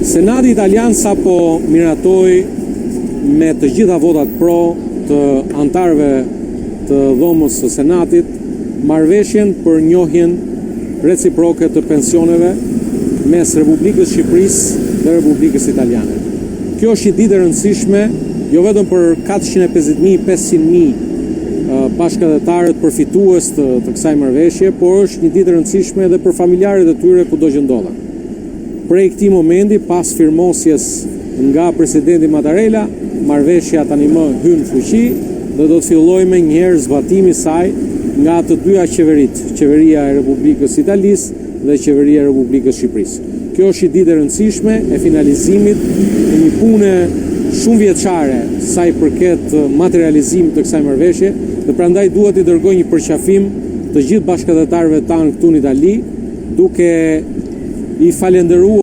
Senati italian sapo miratoi me të gjitha votat pro të antarëve të dhomës së Senatit marrëveshjen për njohjen reciproke të pensioneve mes Republikës Shqipërisë dhe Republikës Italiane. Kjo është një ditë e rëndësishme jo vetëm për 450.000-500.000 bashkëdhetarët përfitues të kësaj marrëveshje, por është një ditë e rëndësishme edhe për familjarët e tyre kudo që ndodhen. Prej këtij momenti, pas firmosjes nga presidenti Mattarella, marrëveshja tani më hyn fuqi dhe do të fillojë me njëherë zbatimi i saj nga të dyja qeveritë, qeveria e Republikës Italisë dhe qeveria e Republikës Shqipërisë. Kjo është një ditë e rëndësishme e finalizimit të një pune shumë vjeçare sa i përket materializimit të kësaj marrëveshje, dhe prandaj duhet i dërgoj një përqafim të gjithë bashkëdhetarëve tanë këtu në Itali, duke i falenderuar